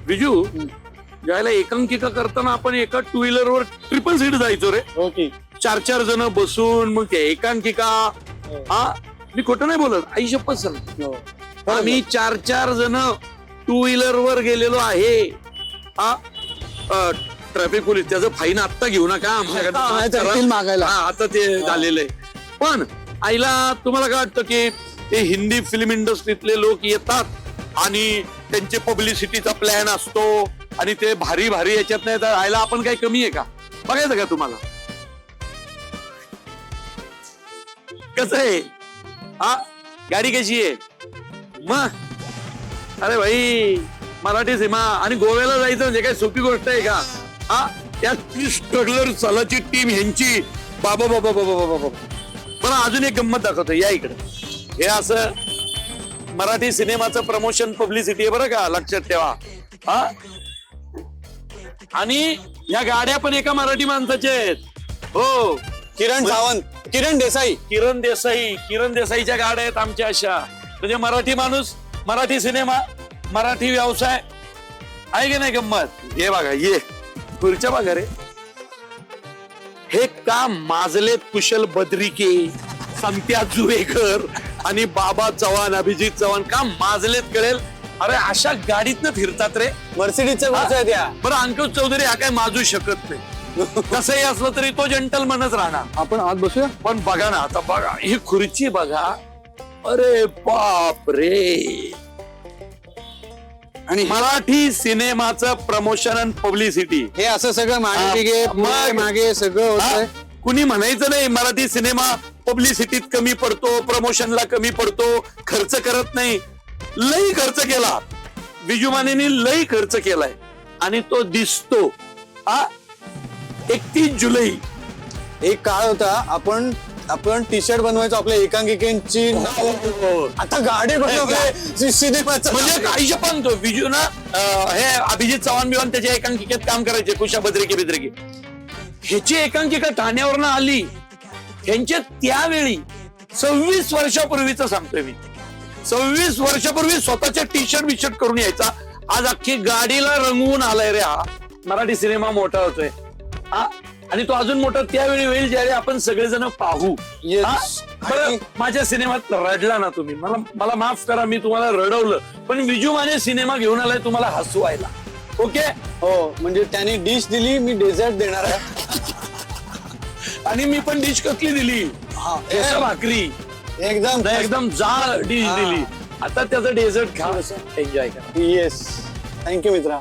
विजू ज्याला एकांकिका करताना आपण एका टू व्हीलरवर ट्रिपल सीट जायचो रे. ओके. 4 जण बसून मग ते एकांकिका. हा मी खोटं नाही बोलत, आई शपथ सर. आम्ही 4 जण टू व्हीलर वर गेलेलो आहे. हा ट्रॅफिक पोलीस त्याचं फाईन आत्ता घेऊ नका आमच्याकडे मागायला. आता ते झालेलं आहे. पण आईला तुम्हाला काय वाटतं की ते हिंदी फिल्म इंडस्ट्रीतले लोक येतात आणि त्यांचे पब्लिसिटीचा प्लॅन असतो आणि ते भारी भारी याच्यात नाही तर आयला आपण काही कमी आहे का? बघायचं का तुम्हाला कसं आहे? हा गाडी कशी आहे मग? अरे भाई मराठी सिनेमा आणि गोव्याला जायचं म्हणजे काय सोपी गोष्ट आहे का? हा त्या स्ट्रगलर सालाची टीम ह्यांची बाबा बाबा बाबा बाबा बाबा. मला अजून एक गंमत दाखवतो या इकडे. हे असं मराठी सिनेमाचं प्रमोशन पब्लिसिटी आहे बरं का, लक्षात ठेवा. हा आणि या गाड्या पण एका मराठी माणसाच्या आहेत. हो किरण सावंत, किरण देसाई. किरण देसाईच्या गाड्या आहेत आमच्या अशा. म्हणजे मराठी माणूस, मराठी सिनेमा, मराठी व्यवसाय आहे की नाही गंमत? हे बघा ये खुर्च्या बघा रे. हे काम माजलेत कुशल बद्रिके, संत्या जुवेकर आणि बाबा चव्हाण, अभिजित चव्हाण काम माजलेत कळेल. अरे अशा गाडीतनं फिरतात रे. मर्सिडीजच्या गोष्टी आहेत या. बरं अंकुश चौधरी हा काय माजू शकत नाही. कसंही असलं तरी तो जेंटलमनच राहणार. आपण आत बसूया. पण बघा ना आता, बघा ही खुर्ची बघा. अरे बाप रे. आणि मराठी सिनेमाचं प्रमोशन आणि पब्लिसिटी हे असं सगळं मागे मागे सगळं होतंय. कुणी म्हणायचं नाही मराठी सिनेमा पब्लिसिटीत कमी पडतो, प्रमोशनला कमी पडतो, खर्च करत नाही. लई खर्च केला विजू मानेनी, लई खर्च केलाय आणि तो दिसतो. 31 जुलै एक काळ होता आपण टी शर्ट बनवायचो आपल्या एकांकिकेची. आता गाडी बनवली सिनेमाचं. म्हणजे काही पण तो विजू ना हे अभिजित चव्हाण बिवान त्याच्या एकांकिकेत काम करायचे. कुशा बद्रिके बिद्रिके ह्याची एकांकिका ठाण्यावरनं आली. ह्यांच्या त्यावेळी 26 वर्षापूर्वीच सांगतोय मी. 26 वर्षापूर्वी स्वतःच्या टी शर्ट बिशर्ट करून यायचा. आज अख्खी गाडीला रंगवून आलाय रे हा. मराठी सिनेमा मोठा होतोय आणि तो अजून मोठा त्यावेळी होईल ज्यावेळी आपण सगळेजण पाहू. माझ्या सिनेमात रडला ना तुम्ही, मला माफ करा मी तुम्हाला रडवलं, पण विजू माने सिनेमा घेऊन आलाय तुम्हाला हसवायला. ओके हो, म्हणजे त्याने डिश दिली, मी डेझर्ट देणार आहे. आणि मी पण डिश कसली दिली? भाकरी एकदम जाळ डिश दिली. आता त्याचं डेझर्ट खा, एन्जॉय करा. येस, थँक्यू मित्रा.